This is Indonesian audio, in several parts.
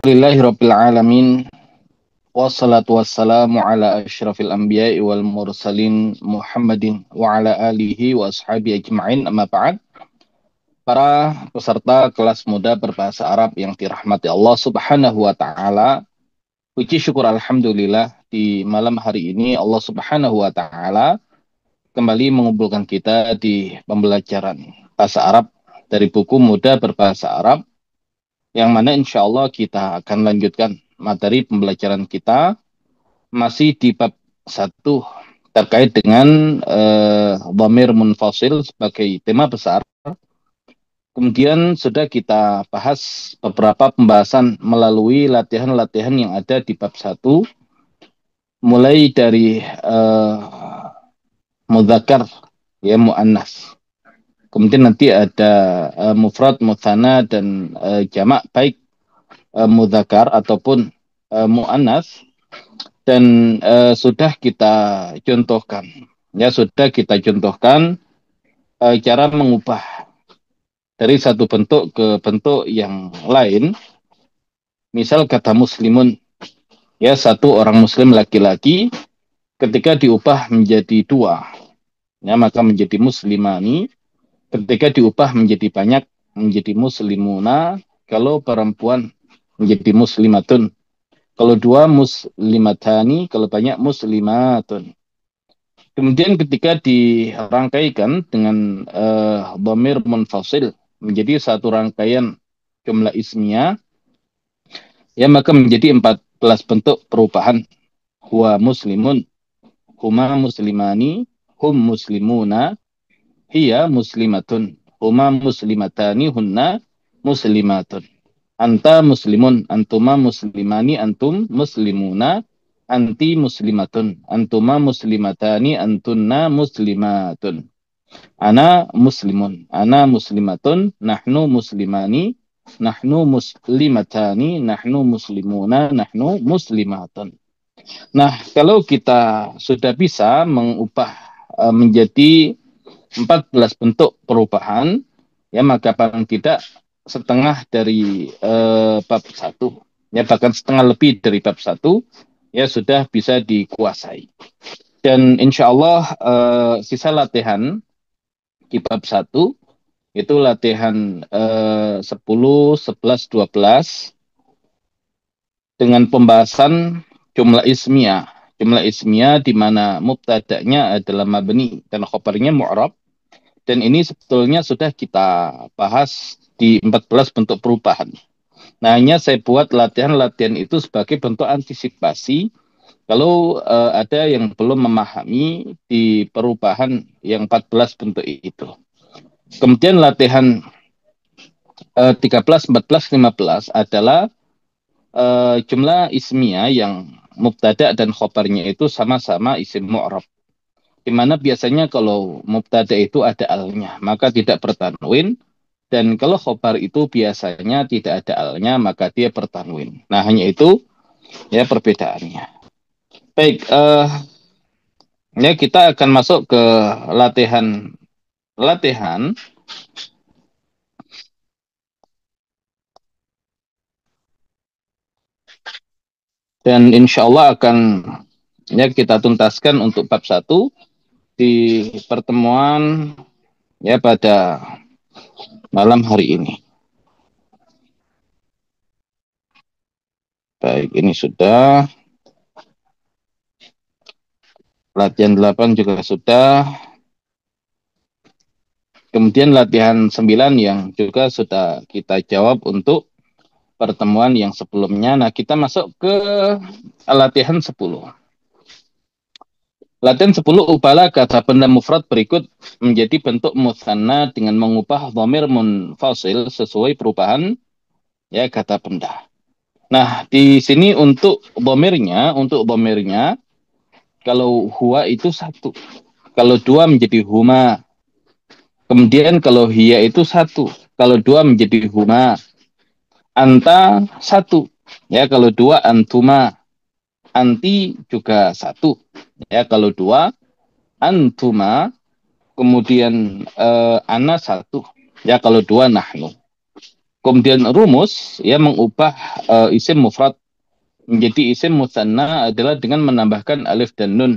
Alhamdulillahirabbil alamin wassalatu wassalamu ala asyrafil anbiya'i wal mursalin Muhammadin wa ala alihi wa ashabihi ajma'in amma ba'd. Para peserta kelas muda berbahasa Arab yang dirahmati Allah Subhanahu wa taala, puji syukur alhamdulillah di malam hari ini Allah Subhanahu wa taala kembali mengumpulkan kita di pembelajaran bahasa Arab dari buku Muda Berbahasa Arab, yang mana insya Allah kita akan lanjutkan materi pembelajaran kita masih di bab 1 terkait dengan dhamir munfasil sebagai tema besar. Kemudian sudah kita bahas beberapa pembahasan melalui latihan-latihan yang ada di bab 1, mulai dari mudzakkar, ya, muannas. Kemudian nanti ada mufrad, mutsanna, dan jamak, baik mudzakkar ataupun muannas. Dan sudah kita contohkan, cara mengubah dari satu bentuk ke bentuk yang lain. Misal kata muslimun, ya, satu orang muslim laki-laki, ketika diubah menjadi dua, ya, maka menjadi muslimani. Ketika diubah menjadi banyak, menjadi muslimuna. Kalau perempuan menjadi muslimatun. Kalau dua, muslimatani. Kalau banyak, muslimatun. Kemudian ketika dirangkaikan dengan dhamir munfasil menjadi satu rangkaian jumlah ismiyah, ya, maka menjadi 14 bentuk perubahan. Huwa muslimun, huma muslimani, hum muslimuna, hiya muslimatun, huma muslimatani, hunna muslimatun. Anta muslimun, antuma muslimani, antum muslimuna, anti muslimatun, antuma muslimatani, antunna muslimatun. Ana muslimun, ana muslimatun, nahnu muslimani, nahnu muslimatani, nahnu muslimuna, nahnu muslimatun. Nah, kalau kita sudah bisa mengubah menjadi 14 bentuk perubahan, ya, maka paling tidak setengah dari bab 1, ya, bahkan setengah lebih dari bab 1, ya, sudah bisa dikuasai. Dan insya Allah sisa latihan di bab 1 itu latihan 10, 11, 12 dengan pembahasan jumlah ismiyah. Jumlah ismiyah di mana mubtada'nya adalah mabni dan khobarnya mu'rab. Dan ini sebetulnya sudah kita bahas di 14 bentuk perubahan. Nah, hanya saya buat latihan-latihan itu sebagai bentuk antisipasi kalau ada yang belum memahami di perubahan yang 14 bentuk itu. Kemudian latihan 13, 14, 15 adalah jumlah ismiyah yang mubtada dan khobarnya itu sama-sama isim mu'rab. Di mana biasanya kalau mubtada itu ada alnya, maka tidak bertanwin. Dan kalau khobar itu biasanya tidak ada alnya, maka dia bertanwin. Nah, hanya itu, ya, perbedaannya. Baik, ya, kita akan masuk ke latihan. Dan insya Allah akan, ya, kita tuntaskan untuk bab 1 di pertemuan, ya, pada malam hari ini. Baik, ini sudah. Latihan 8 juga sudah. Kemudian latihan 9 yang juga sudah kita jawab untuk pertemuan yang sebelumnya. Nah, kita masuk ke latihan 10. Latihan 10, ubahlah kata benda mufrad berikut menjadi bentuk mutsanna dengan mengubah dhamir munfasil sesuai perubahan, ya, kata benda. Nah, di sini untuk dhamirnya, kalau huwa itu satu. Kalau dua menjadi huma. Kemudian kalau hiya itu satu. Kalau dua menjadi huma. Anta satu. Ya, kalau dua antuma. Anti juga satu. Ya, kalau dua antuma. Kemudian ana satu. Ya, kalau dua nahnu. Kemudian rumus ya mengubah isim mufrad menjadi isim musanna adalah dengan menambahkan alif dan nun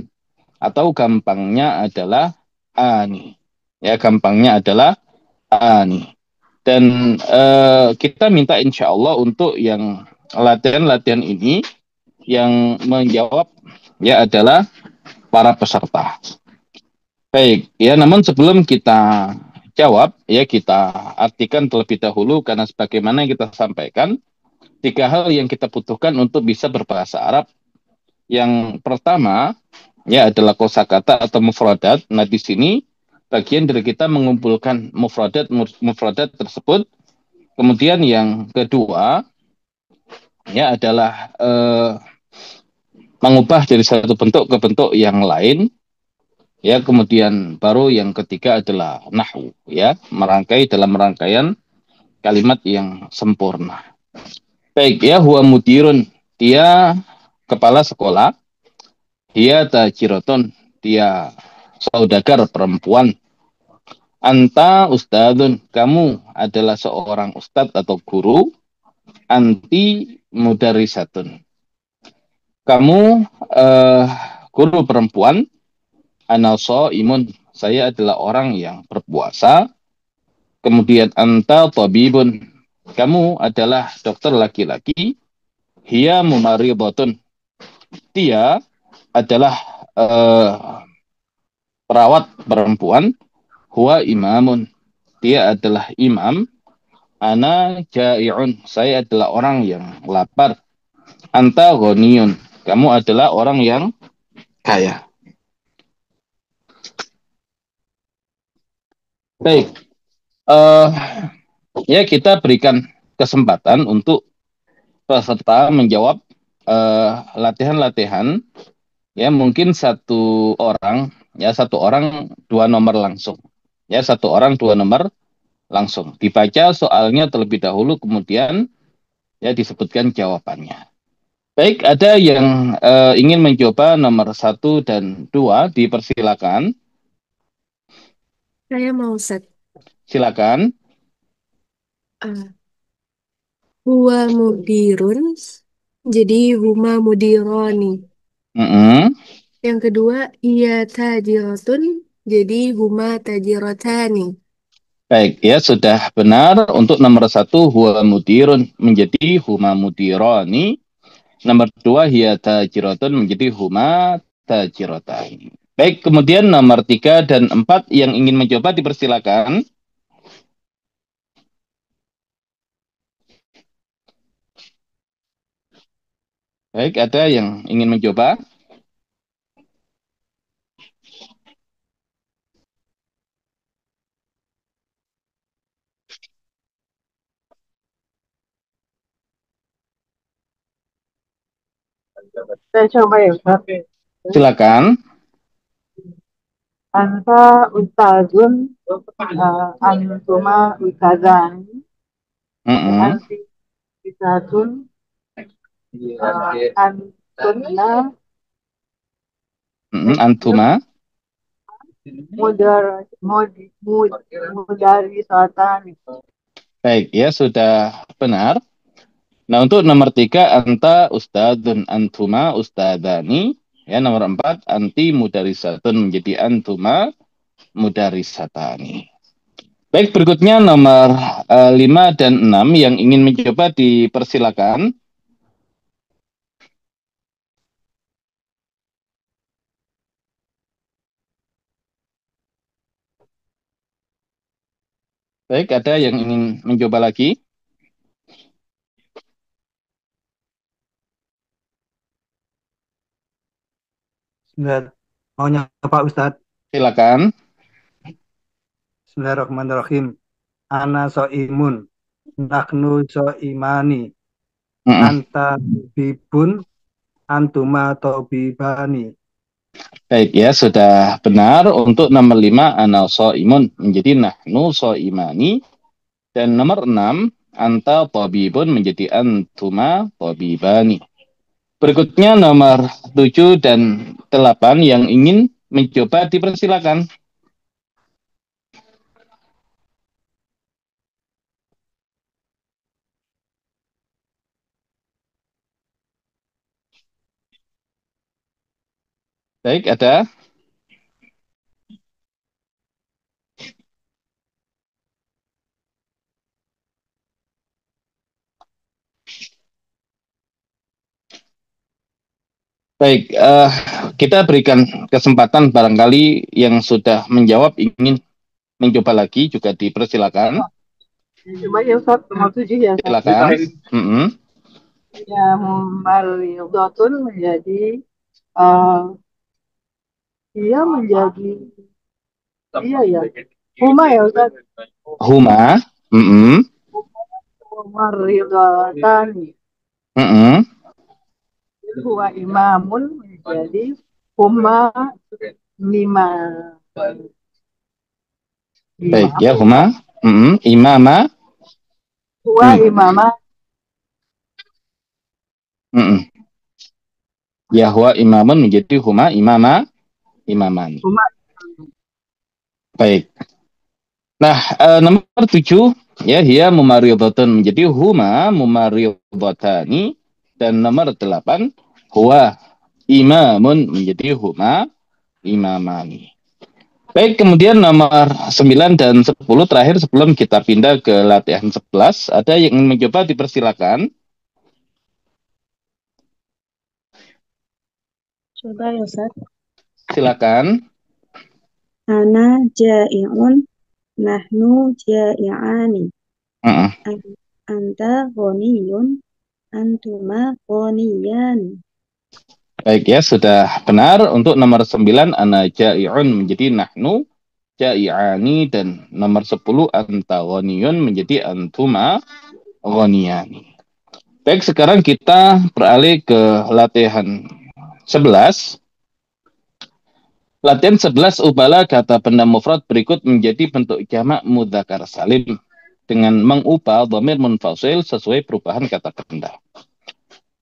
atau gampangnya adalah ani. Ya, gampangnya adalah ani. Dan kita minta insya Allah untuk yang latihan-latihan ini yang menjawab ya adalah para peserta. Baik, ya namun sebelum kita jawab ya kita artikan terlebih dahulu karena sebagaimana yang kita sampaikan tiga hal yang kita butuhkan untuk bisa berbahasa Arab. Yang pertama ya adalah kosakata atau mufradat. Nah, di sini bagian dari kita mengumpulkan mufradat tersebut. Kemudian yang kedua ya adalah mengubah dari satu bentuk ke bentuk yang lain. Ya, kemudian baru yang ketiga adalah nahwu, ya, merangkai dalam rangkaian kalimat yang sempurna. Baik, ya, huwa mudirun, dia kepala sekolah, dia tajiroton, dia saudagar perempuan. Anta ustadun, kamu adalah seorang ustadz atau guru. Anti mudarisatun, kamu eh, guru perempuan. Ana imun, saya adalah orang yang berpuasa. Kemudian anta tabibun, kamu adalah dokter laki-laki. Hiya mumaridhatun, dia adalah perawat perempuan. Huwa imamun, dia adalah imam. Ana jai'un, saya adalah orang yang lapar. Anta ghaniyun, kamu adalah orang yang kaya. Baik, eh ya kita berikan kesempatan untuk peserta menjawab latihan-latihan. Ya mungkin satu orang dua nomor langsung. Ya satu orang dua nomor langsung. Dibaca soalnya terlebih dahulu, kemudian ya disebutkan jawabannya. Baik, ada yang ingin mencoba nomor satu dan dua, dipersilakan. Saya mau set. Silakan. Ah, huwa mudirun. Jadi huma mudironi. Mm-mm. Yang kedua, iya tajiratun. Jadi huma tajirotani. Baik, ya sudah benar. Untuk nomor satu, huwa mudirun menjadi huma mudironi. Nomor dua, hiya tajiratun menjadi huma tajirotani. Baik, kemudian nomor tiga dan empat yang ingin mencoba dipersilakan. Baik, ada yang ingin mencoba? Saya coba ya, Ustaz. Silakan. Anta ustazun, antuma ustazan, Mm-mm. anti ustazun, antunna Mm-mm. Antuma. mudar mudari sultan. Baik, ya sudah benar. Nah, untuk nomor tiga, anta ustadun antuma ustadani. Ya, nomor empat, anti mudarisatun menjadi antuma mudarisatani. Baik, berikutnya nomor lima dan enam yang ingin mencoba dipersilakan. Baik, ada yang ingin mencoba lagi? Bismillah. Mau nyapa Ustadz? Silakan. Bismillahirrahmanirrahim. Ana so'imun. Nahnu so'imani. Mm-mm. Anta bibun. Antuma tobibani. Baik, ya sudah benar. Untuk nomor lima, ana imun menjadi nahnu imani. Dan nomor enam, anta tabibun menjadi antuma tabibani. Berikutnya nomor 7 dan 8 yang ingin mencoba dipersilakan. Baik, ada? Baik, kita berikan kesempatan barangkali yang sudah menjawab ingin mencoba lagi juga dipersilakan. Coba ya Ustaz, nomor 7 ya Ustaz. Silakan. Ya, Maridatun menjadi dia menjadi iya ya. Huma ya Ustaz. Huma. Maridatani. Huwa imamun menjadi huma lima. Baik ya, huma. Imama. Huwa imama. Ya, huwa imamun menjadi huma imama imaman. Huma. Baik. Nah, nomor 7 ya, hiya mumariyadhatun menjadi huma mumariyadhatani, dan nomor 8 huwa imamun menjadi huma imamani. Baik, kemudian nomor 9 dan 10 terakhir sebelum kita pindah ke latihan 11, ada yang ingin mencoba dipersilakan. Coba ya Ustaz. Silakan. Ana ja'iun, nahnu ja'i'ani. Anta ghaniyun, antuma ghaniyani. Baik ya, sudah benar. Untuk nomor 9 ana ja'i'un menjadi nahnu ja'i'ani, dan nomor 10 anta ghaniyun menjadi antuma ghaniyani. Baik, sekarang kita beralih ke latihan 11. Latihan 11, ubahlah kata benda mufrad berikut menjadi bentuk jamak mudzakkar salim dengan mengubah dhamir munfasil sesuai perubahan kata benda.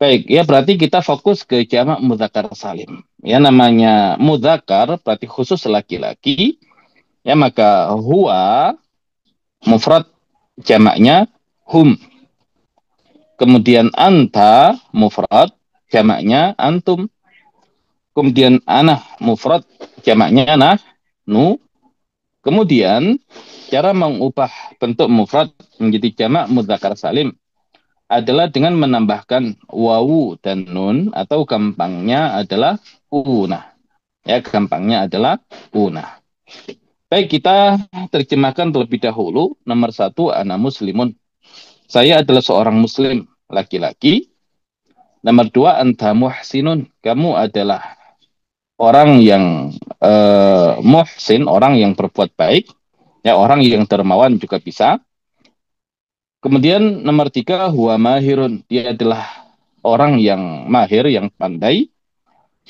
Baik, ya berarti kita fokus ke jamak mudzakkar salim. Ya, namanya mudzakkar berarti khusus laki-laki. Ya, maka huwa mufrad jamaknya hum. Kemudian anta mufrad jamaknya antum. Kemudian ana mufrad jamaknya nahnu. Kemudian cara mengubah bentuk mufrad menjadi jamak mudzakkar salim adalah dengan menambahkan wawu dan nun, atau gampangnya adalah una. Ya, gampangnya adalah una. Baik, kita terjemahkan terlebih dahulu. Nomor 1, ana muslimun. Saya adalah seorang muslim laki-laki. Nomor 2, anta muhsinun. Kamu adalah orang yang muhsin, orang yang berbuat baik. Ya, orang yang dermawan juga bisa. Kemudian nomor 3, huwa mahirun. Dia adalah orang yang mahir, yang pandai.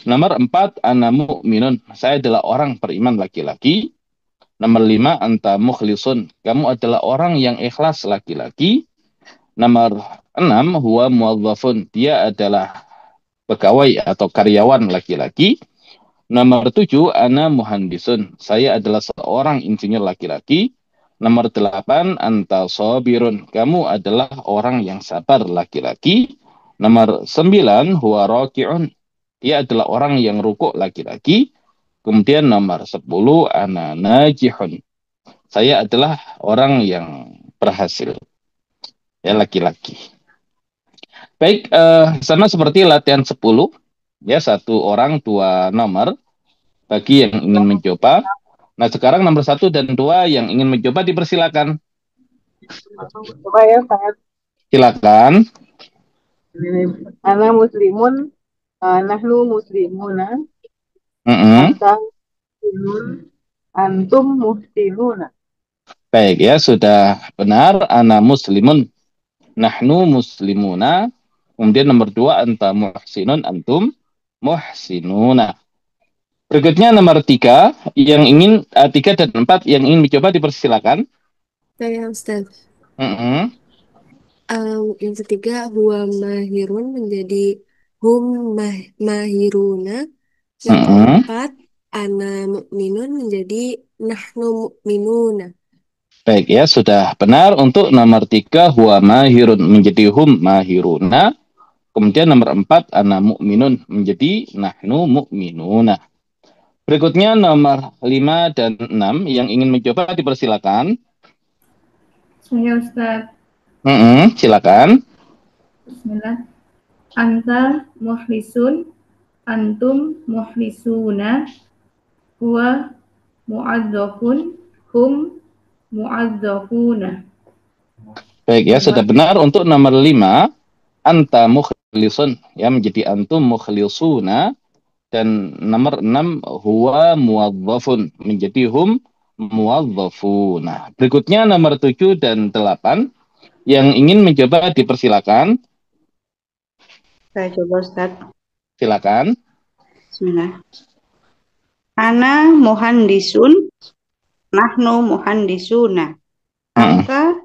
Nomor 4, ana mu'minun. Saya adalah orang beriman laki-laki. Nomor 5, anta mukhlisun. Kamu adalah orang yang ikhlas laki-laki. Nomor 6, huwa muwazzafun. Dia adalah pegawai atau karyawan laki-laki. Nomor 7, ana muhandisun. Saya adalah seorang insinyur laki-laki. Nomor 8, anta sabirun. Kamu adalah orang yang sabar laki-laki. Nomor 9, huwa raki'un. Dia adalah orang yang rukuk laki-laki. Kemudian nomor 10, ana najihun. Saya adalah orang yang berhasil. Ya, laki-laki. Baik, sama seperti latihan 10. Ya, 1 orang 2 nomor. Bagi yang ingin mencoba. Nah, sekarang nomor 1 dan 2 yang ingin mencoba dipersilakan. Coba ya Ustaz. Silakan. Ana muslimun, nahnu muslimuna. Anta muslimun, antum muslimuna. Baik ya, sudah benar. Ana muslimun, nahnu muslimuna. Kemudian nomor 2, anta muhsinun, antum muhsinuna. Berikutnya nomor 3, yang ingin 3 dan 4 yang ingin mencoba dipersilakan. Saya Ustaz. Yang ketiga, huwa mahirun menjadi hum mahiruna. Yang keempat, ana mu'minun menjadi nahnu mu'minuna. Baik ya, sudah benar. Untuk nomor 3, huwa mahirun menjadi hum mahiruna. Kemudian nomor 4, ana mu'minun menjadi nahnu mu'minuna. Berikutnya nomor 5 dan 6 yang ingin mencoba dipersilakan. Saya Ustaz. Silakan. Bismillah. Anta muhlisun, antum muhlisuna, huwa mu'adzafun, hum mu'adzafuna. Baik ya, sudah benar untuk nomor 5. Anta mukhlisun, ya menjadi antum mukhlisuna. Dan nomor 6 huwa muwadzafun, menjadi hum muwadzafuna. Berikutnya nomor 7 dan 8 yang ingin mencoba dipersilakan. Saya coba Ustaz. Silakan. Bismillah. Ana muhandisun, nahnu muhandisuna. Anta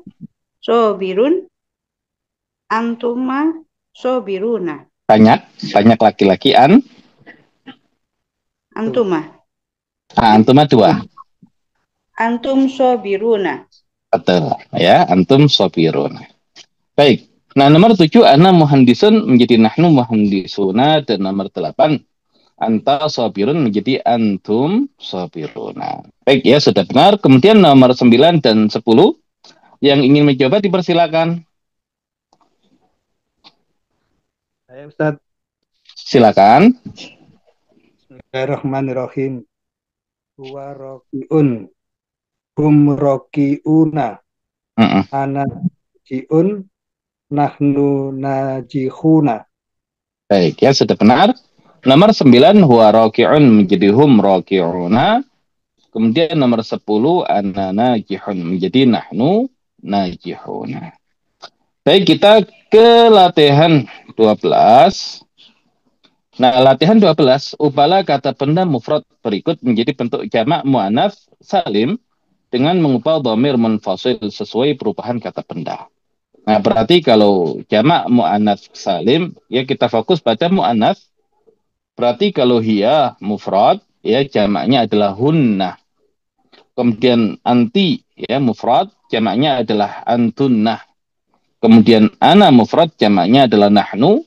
sobirun, antuma sobiruna. Banyak laki-laki Antuma. Antuma 2. Antum sobiruna. Betul ya, antum sobiruna. Baik. Nah, nomor 7 ana muhandisun menjadi nahnu muhandisuna, dan nomor 8 anta sobirun menjadi antum sobiruna. Baik ya, sudah benar. Kemudian nomor 9 dan 10 yang ingin mencoba dipersilakan. Saya Ustaz. Silakan. Bismillahirrahmanirrahim. Huwa rokiun, hum rokiuna, ana jiun, nahnu najihuna. Baik ya, sudah benar. Nomor 9 huwa rokiun menjadi hum rokiuna. Kemudian nomor 10 ana najihun menjadi nahnu najihuna. Baik, kita ke latihan 12. Nah, latihan 12, ubahlah kata benda mufrad berikut menjadi bentuk jamak muannats salim dengan mengubah dhamir munfasil sesuai perubahan kata benda. Nah, berarti kalau jamak muannats salim, ya kita fokus pada muannats. Berarti kalau hiya mufrad, ya jamaknya adalah hunna. Kemudian anti, ya mufrad, jamaknya adalah antunnah. Kemudian ana mufrad, jamaknya adalah nahnu.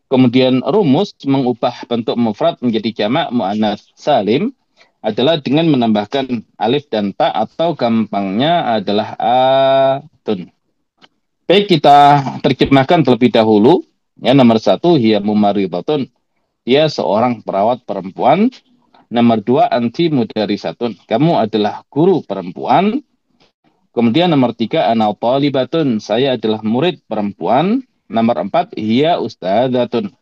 Kemudian rumus mengubah bentuk mufrad menjadi jamak muannats salim adalah dengan menambahkan alif dan ta, atau gampangnya adalah atun. Baik, kita terjemahkan terlebih dahulu. Ya, nomor 1 hiya mumaridatun, dia seorang perawat perempuan. Nomor 2 anti mudarisatun, kamu adalah guru perempuan. Kemudian nomor 3 ana thalibatun, saya adalah murid perempuan. Nomor 4 hiya ustadzatun,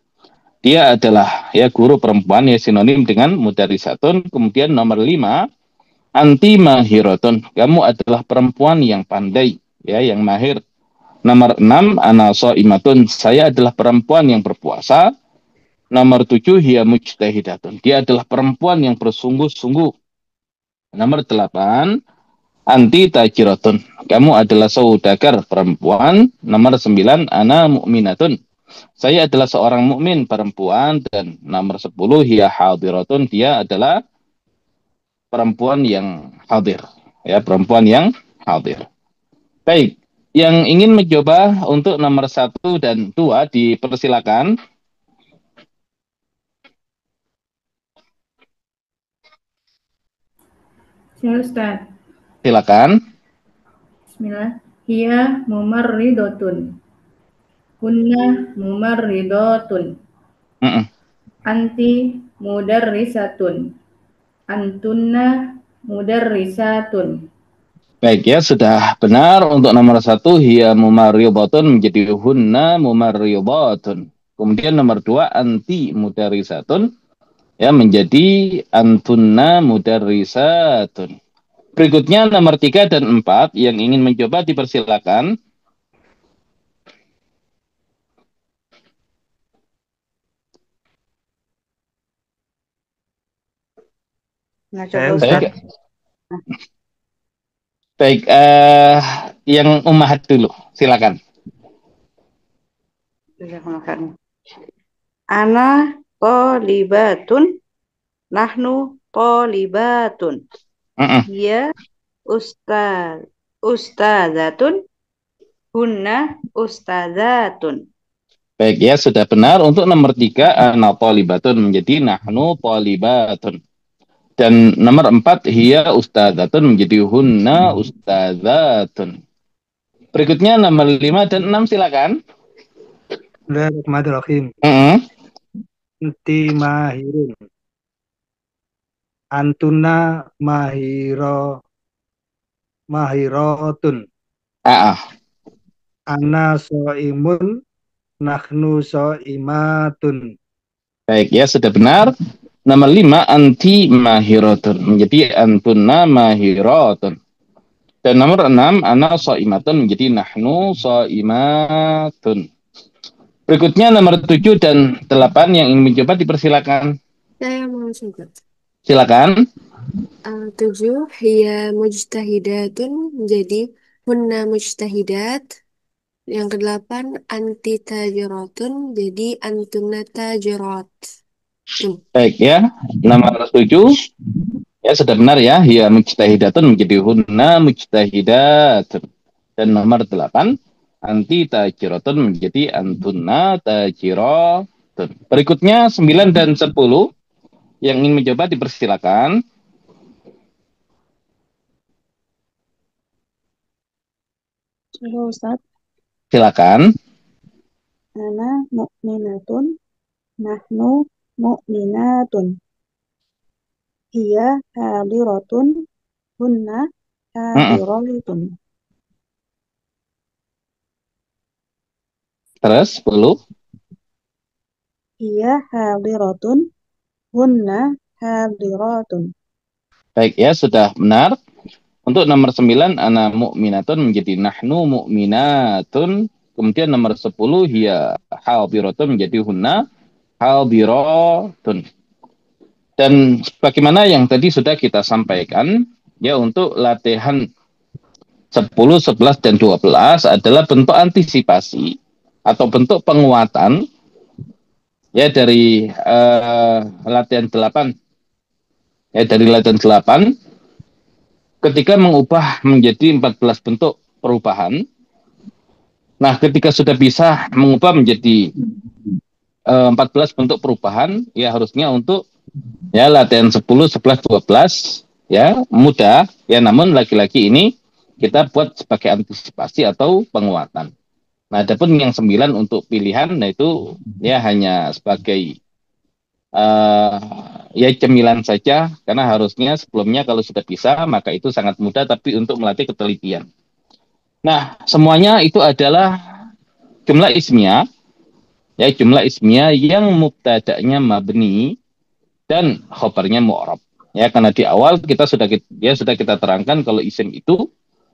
dia adalah ya guru perempuan, ya sinonim dengan mudarisatun. Kemudian nomor 5 anti mahiratun, kamu adalah perempuan yang pandai, ya yang mahir. Nomor 6 ana shaimatun, saya adalah perempuan yang berpuasa. Nomor 7 hiya mujtahidatun, dia adalah perempuan yang bersungguh-sungguh. Nomor 8 anti tajiratun, kamu adalah saudagar perempuan. Nomor 9 ana mu'minatun, saya adalah seorang mukmin perempuan. Dan nomor 10 hiya hadiratun, dia adalah perempuan yang hadir, ya perempuan yang hadir. Baik, yang ingin mencoba untuk nomor 1 dan 2 dipersilakan. Saya Ustaz. Silakan. Bismillah. Hiya mumarridatun, kunna mumarridatun, anti mudarrisatun, antunna mudarrisatun. Baik ya, sudah benar untuk nomor 1 hiya mumarridatun menjadi hunna mumarridatun. Kemudian nomor 2 anti mudarrisatun, ya menjadi antunna mudarrisatun. Berikutnya nomor 3 dan 4 yang ingin mencoba dipersilakan. Nah, coba Ustaz. Baik, yang ummahat dulu, silakan. Ana thalibatun, nahnu thalibatun. Hiya ustadzatun, hunna ustadzatun. Baik ya, sudah benar untuk nomor 3 ana thalibatun menjadi nahnu thalibatun. Dan nomor 4, hiya ustadzatun menjadi hunna ustadzatun. Berikutnya nomor 5 dan 6 silakan. Bismillahirrahmanirrahim. Anti mahirun. Antuna mahirotun. Ana so'imun, nahnu so'imatun. Baik ya, sudah benar. Nomor 5, anti mahirotun menjadi antuna mahirotun. Dan nomor 6, ana so'imatun menjadi nahnu so'imatun. Berikutnya nomor 7 dan 8 yang ingin mencoba dipersilakan. Saya mau coba. Silakan. 7, hiya mujtahidatun menjadi hunna mujtahidat. Yang ke-8, anti tajiratun jadi antunna tajirat. Baik ya, nomor 7 ya sudah benar ya, hiya mujtahidatun menjadi hunna mujtahidatun. Dan nomor 8, anti tajiratun menjadi antunna tajiratun. Berikutnya 9 dan 10 yang ingin mencoba dipersilakan. Halo Ustaz. Silakan. Ana mu'minatun, nahnu mu'minatun. Hiya hadiratun, hunna hadiratun. Terus 10. Hiya hadiratun, hunna hadiratun. Baik ya, sudah benar. Untuk nomor 9, ana mu'minatun menjadi nahnu mu'minatun. Kemudian nomor 10, hiya hadiratun menjadi hunna hadiratun. Dan bagaimana yang tadi sudah kita sampaikan, ya untuk latihan 10, 11, dan 12 adalah bentuk antisipasi atau bentuk penguatan ya dari latihan 8. Ya dari latihan 8 ketika mengubah menjadi 14 bentuk perubahan. Nah, ketika sudah bisa mengubah menjadi 14 bentuk perubahan, ya harusnya untuk ya latihan 10, 11, 12 ya mudah ya, namun lagi-lagi ini kita buat sebagai antisipasi atau penguatan. Nah, adapun yang 9 untuk pilihan, nah itu ya hanya sebagai ya cemilan saja, karena harusnya sebelumnya kalau sudah bisa maka itu sangat mudah, tapi untuk melatih ketelitian. Nah, semuanya itu adalah jumlah ismiyah, ya jumlah ismiyah yang mubtada'nya mabni dan khobarnya mu'rab. Ya, karena di awal sudah kita terangkan kalau isim itu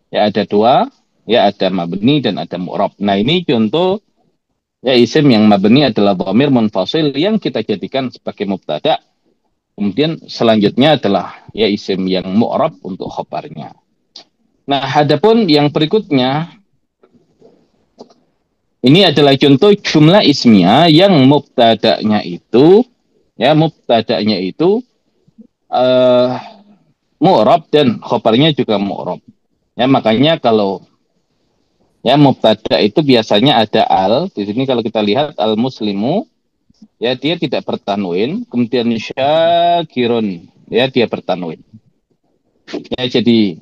ya ada dua, ya ada mabni dan ada mu'rab. Nah, ini contoh ya isim yang mabni adalah dhamir munfasil yang kita jadikan sebagai mubtada. Kemudian selanjutnya adalah ya isim yang mu'rab untuk khobarnya. Nah, adapun yang berikutnya ini adalah contoh jumlah ismiyah yang mubtada'nya itu mu'rab dan khobarnya juga mu'rab. Ya, makanya kalau ya mubtada itu biasanya ada al. Di sini kalau kita lihat al muslimu ya dia tidak bertanwin, kemudian syakirun ya dia bertanwin. Ya, jadi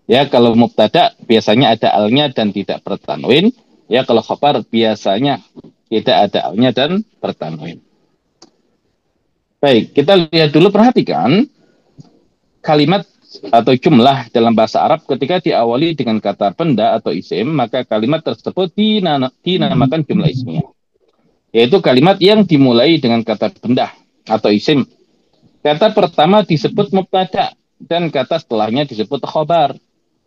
ya kalau mubtada biasanya ada alnya dan tidak bertanwin. Ya kalau khabar biasanya tidak ada alnya dan bertanwin. Baik, kita lihat dulu, perhatikan kalimat atau jumlah dalam bahasa Arab ketika diawali dengan kata benda atau isim, maka kalimat tersebut dinamakan jumlah ismiyah. Yaitu kalimat yang dimulai dengan kata benda atau isim. Kata pertama disebut mubtada dan kata setelahnya disebut khobar.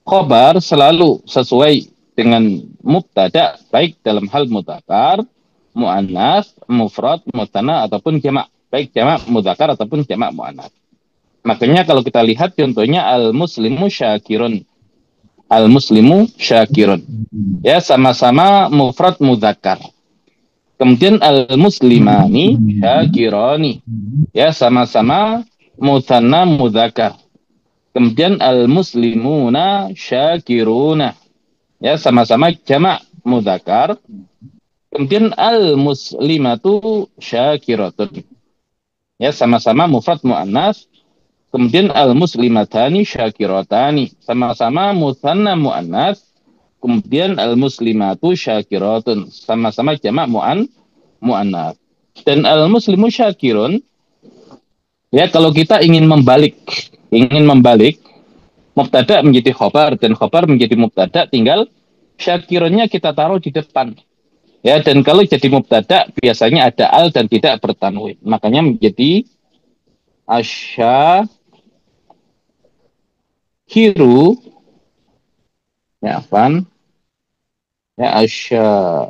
Khobar selalu sesuai dengan mubtada baik dalam hal mudzakkar, muannas, mufrad, musanna ataupun jamak, baik jamak mudzakkar ataupun jamak muannas. Makanya kalau kita lihat contohnya al-muslimu syakirun. Al-muslimu syakirun. Ya sama-sama mufrad mudzakkar. Kemudian al-muslimani syakirani. Ya sama-sama musanna mudzakkar. Kemudian al-muslimuna syakiruna. Ya sama-sama jamak mudzakkar. Kemudian al-muslimatu syakiratun. Ya, sama-sama mufrad muannas. Kemudian al-muslimatani syakiratani, sama-sama musanna muannas. Kemudian al-muslimatu syakiratun, sama-sama jamak muannas. Dan al-muslimu syakirun, ya kalau kita ingin membalik mubtada menjadi khobar dan khobar menjadi mubtada, tinggal syakirunnya kita taruh di depan. Ya, dan kalau jadi mubtada biasanya ada al dan tidak bertanwin. Makanya menjadi asyakiru, ya afan, ya asyakiru,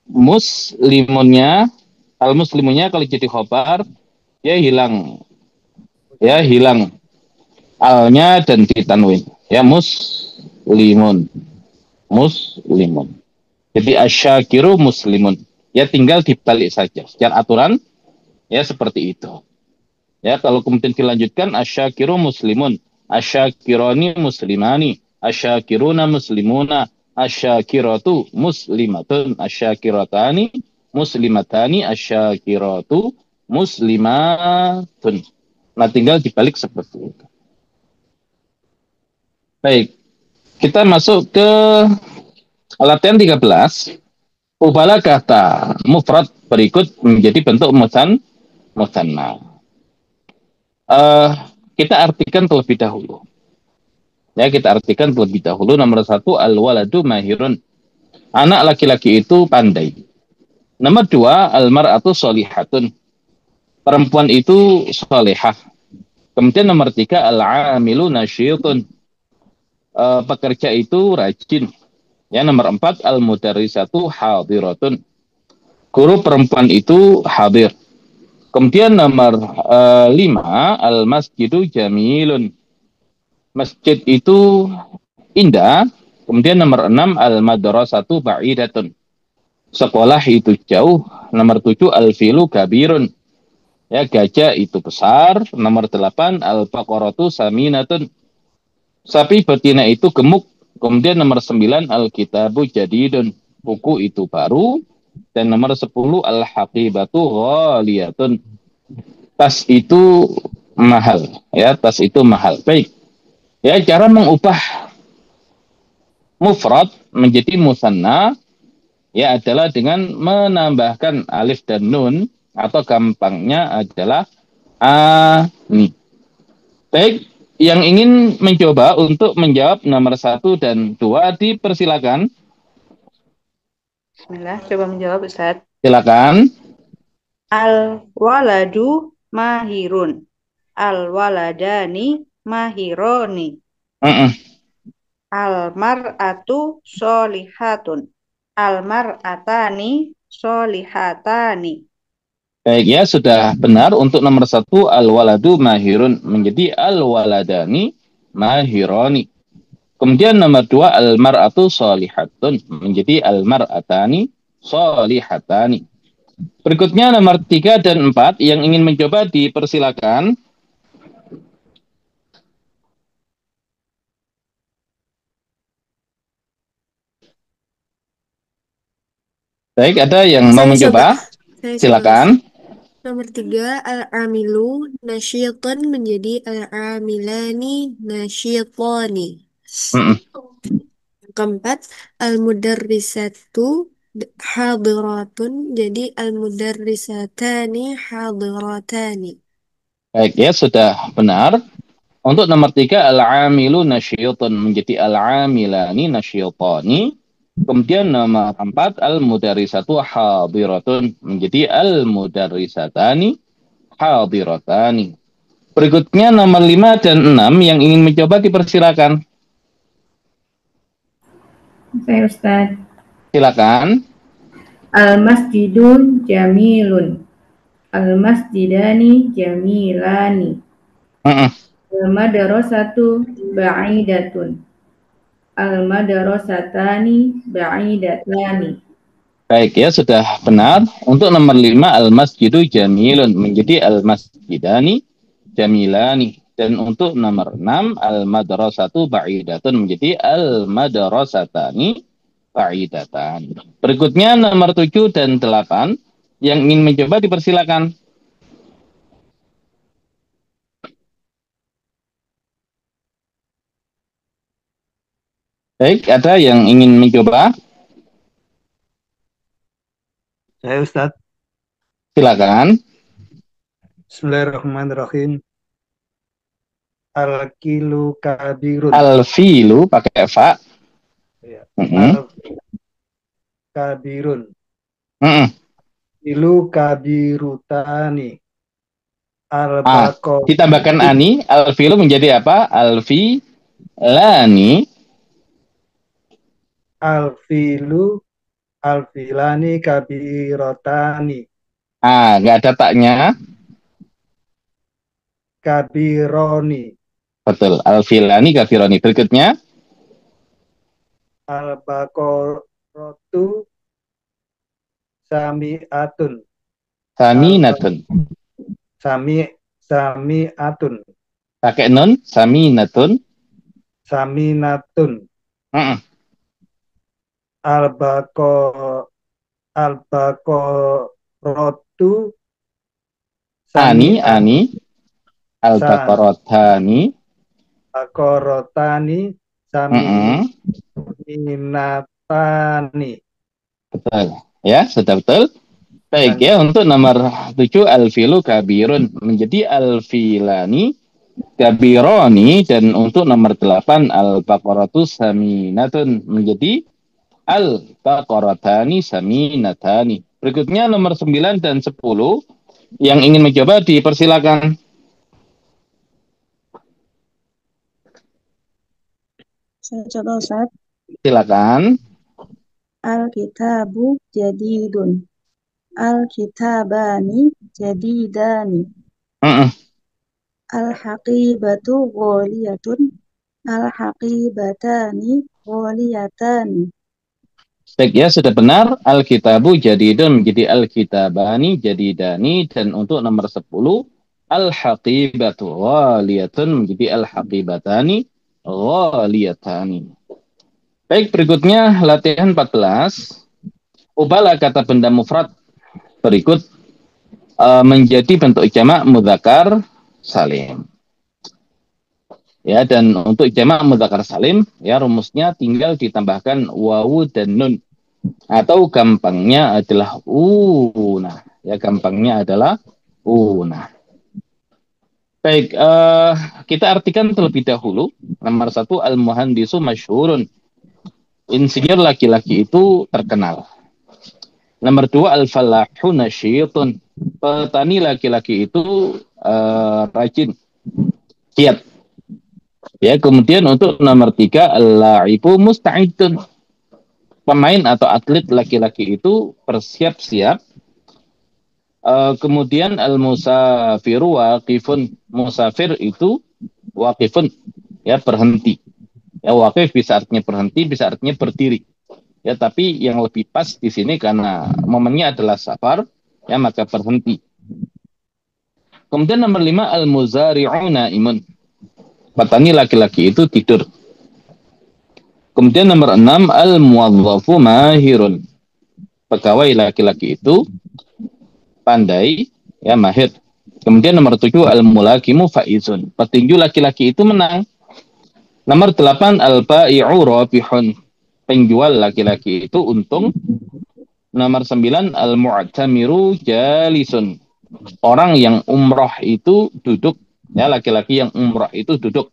muslimunnya, al muslimunnya kalau jadi khobar ya hilang alnya dan ditanwin. Ya, muslimun. Jadi asyakiru muslimun. Ya tinggal dibalik saja. Secara aturan ya seperti itu. Ya, kalau kemudian dilanjutkan asyakiru muslimun, asyakironi muslimani, asyakiruna muslimuna, asyakiratu muslimatun, asyakiratani muslimatani, asyakiratu muslimatun. Nah, tinggal dibalik seperti itu. Baik, kita masuk ke latihan 13. Ubahlah kata mufrad berikut menjadi bentuk musanna. Kita artikan terlebih dahulu. Ya, kita artikan terlebih dahulu. Nomor 1, al-waladu mahirun. Anak laki-laki itu pandai. Nomor 2, al-mar'atu sholihatun. Perempuan itu solehah. Kemudian nomor 3, al-amilu nasyitun. Pekerja itu rajin. Ya, nomor 4, al-mudarrisatu hadiratun. Guru perempuan itu hadir. Kemudian nomor 5, al-masjidu jamilun. Masjid itu indah. Kemudian nomor 6, al-madrasatu ba'idatun. Sekolah itu jauh. Nomor 7, al-filu kabirun. Ya, gajah itu besar. Nomor 8, al-baqaratu saminatun. Sapi betina itu gemuk. Kemudian nomor 9, al-kitabu jadidun. Buku itu baru. Dan nomor 10, al-haqibatu ghaliyatun. Tas itu mahal. Ya, tas itu mahal. Baik. Ya, cara mengubah mufrad menjadi musanna ya adalah dengan menambahkan alif dan nun, atau gampangnya adalah ani. Baik, yang ingin mencoba untuk menjawab nomor 1 dan 2 dipersilakan. Bismillah, coba menjawab Ustaz. Silakan. Al-waladu mahirun. Al-waladani mahironi. Al-mar'atu sholihatun. Al-mar'atani sholihatani. Baik, ya sudah benar. Untuk nomor 1, al-waladu mahirun menjadi al-waladani mahironi. Kemudian nomor 2, al-mar'atu sholihatun menjadi al-mar'atani sholihatani. Berikutnya nomor 3 dan 4 yang ingin mencoba dipersilakan. Baik, ada yang mau mencoba? Silakan. Nomor 3, al-amilu nasyitun menjadi al-amilani nasyitani. Keempat, al-mudarrisatu hadiratun jadi al-mudarrisatani hadiratani. Baik, ya sudah benar. Untuk nomor 3, al-amilu nasyitun menjadi al-amilani nasyitani. Kemudian nomor 4, al-mudarrisatu hadiratun menjadi al-mudarrisatani hadiratani. Berikutnya nomor 5 dan 6 yang ingin mencoba dipersilakan. Saya Ustaz. Silakan. Al-masjidun jamilun. Al-masjidani jamilani. Al-madrasatu ba'idatun. Al-madrasatani ba'idatani. Baik, ya sudah benar. Untuk nomor 5, al-masjidu jamilun menjadi al-masjidani jamilani. Dan untuk nomor 6, al-madrasatu ba'idatun menjadi al-madrasatani ba'idatani. Berikutnya nomor 7 dan 8 Yang ingin mencoba dipersilakan. Baik, ada yang ingin mencoba? Saya Ustadz. Silakan. Bismillahirrahmanirrahim. Al-kilu kabirun. Al-filu pakai fa. Ya. Mm-mm. Kabirun. Mm-mm. Ilu kabirutani. Ditambahkan ani, al-filu menjadi apa? Al-filani. Al-filani kabirotani. Nggak ada taknya. Kabironi. Betul. Al-filani kabironi. Berikutnya. Al-baqaratu sami'atun. Saminatun. Sami'atun. Pakai nun. Saminatun. Saminatun. Al-baqaratu Ani. Al-baqarotani. Baqarotani saminatani. Betul. Ya, sudah betul. Baik ya, untuk nomor 7 al-filu kabirun menjadi al-filani kabironi, dan untuk nomor 8 al-baqaratu saminatun menjadi al-baqaratani saminatani. Berikutnya nomor 9 dan 10 yang ingin mencoba dipersilakan. Saya coba Ustaz. Silakan. Al-kitabu jadidun. Al-kitabani jadidani. Al-haqibatu gholiyatun. Al-haqibatani gholiyatani. Baik ya, sudah benar. Al-kitabu jadidun menjadi al-kitabani jadidani, dan untuk nomor 10 al-haqibatu ghaliyatun menjadi al-haqibatani ghaliyatani. Baik, berikutnya latihan 14. Ubahlah kata benda mufrad berikut menjadi bentuk jamak mudzakkar salim. Ya, dan untuk jamak mudzakkar salim, ya rumusnya tinggal ditambahkan wawu dan nun, atau gampangnya adalah una. Ya, gampangnya adalah una. Baik, kita artikan terlebih dahulu. Nomor 1, al-muhandisu masyhurun. Insinyur laki-laki itu terkenal. Nomor 2, al-fallahu nasyitun. Petani laki-laki itu rajin, giat. Ya, kemudian untuk nomor 3, al-la'ibu musta'idun. Pemain atau atlet laki-laki itu bersiap-siap. Kemudian al-musafiru waqifun. Musafir itu waqifun, ya berhenti. Ya, waqif bisa artinya berhenti, bisa artinya berdiri. Ya, tapi yang lebih pas di sini karena momennya adalah safar, ya maka berhenti. Kemudian nomor 5, al-muzari'u naimun. Petani laki-laki itu tidur. Kemudian nomor 6, al-muwadzafu mahirun. Pegawai laki-laki itu pandai, ya mahir. Kemudian nomor 7, al-mulakimu faizun. Petinju laki-laki itu menang. Nomor 8, al-bai'u rabihun. Penjual laki-laki itu untung. Nomor 9, al-mu'tamiru jalisun. Orang yang umroh itu duduk. Ya, laki-laki yang umroh itu duduk.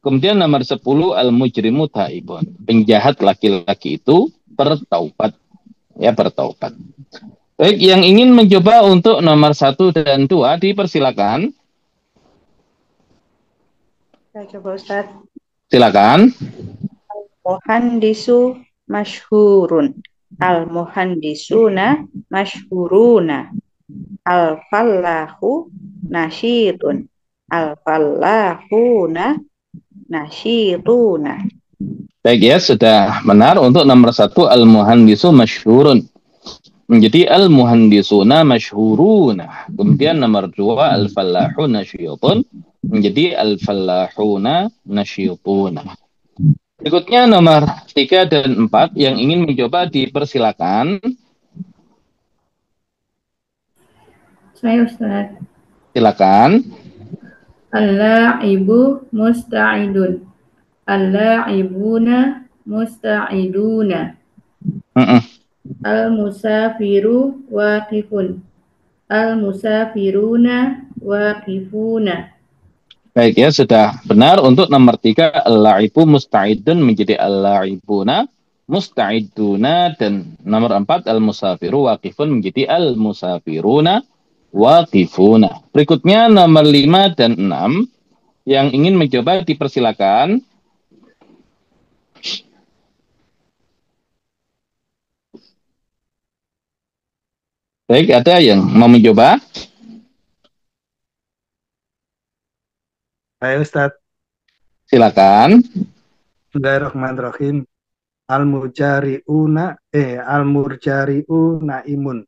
Kemudian nomor 10, al-mujrimu taibun. Penjahat laki-laki itu bertaubat. Ya, bertaubat. Baik, yang ingin mencoba untuk nomor 1 dan 2 dipersilakan. Saya coba Ustaz. Silakan. Muhandisu masyhurun. Al-muhandisuna masyhuruna. Al-fallahu nasyitun. Al-fallahuna nasyituna. Baik ya, sudah benar. Untuk nomor 1, al-muhandisu masyhurun menjadi al-muhandisuna masyhuruna. Kemudian nomor 2, al-fallahu nasyitun menjadi al-fallahuna nasyituna. Berikutnya nomor 3 dan 4 yang ingin mencoba dipersilakan. Saya Ustaz. Silakan. Al-la'ibu musta'idun. Al-la'ibuna musta'iduna. Mm-mm. Al-musafiru waqifun. Al-musafiruna waqifuna. Baik ya, sudah benar. Untuk nomor 3, al-la'ibu musta'idun menjadi al-la'ibuna musta'iduna, dan nomor 4, al-musafiru waqifun menjadi al-musafiruna waqifuna. Berikutnya nomor 5 dan 6 yang ingin mencoba dipersilakan. Baik, ada yang mau mencoba? Baik Ustaz. Silakan. Bismillahirrahmanirrahim. Al-mujari'una al-murjari'u naimun.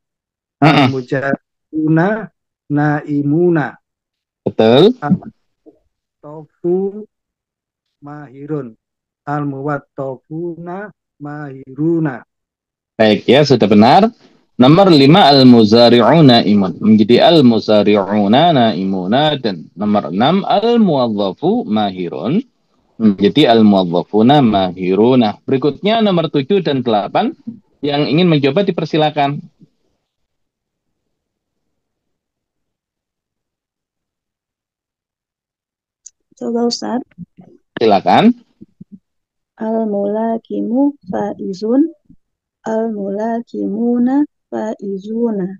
Al-mujari'una naimuna. Betul. Al-muwattafu mahirun. Al-muwattafuna mahiruna. Baik ya, sudah benar. Nomor 5, al-muzari'una naimun menjadi al-muzari'una naimuna, dan nomor 6, al-muwadzafu mahirun menjadi al-muwadzafuna mahiruna. Berikutnya nomor 7 dan 8 yang ingin mencoba dipersilakan. Coba Ustaz. Silakan. Al-mulakimu faizun. Al-mulakimuna faizuna.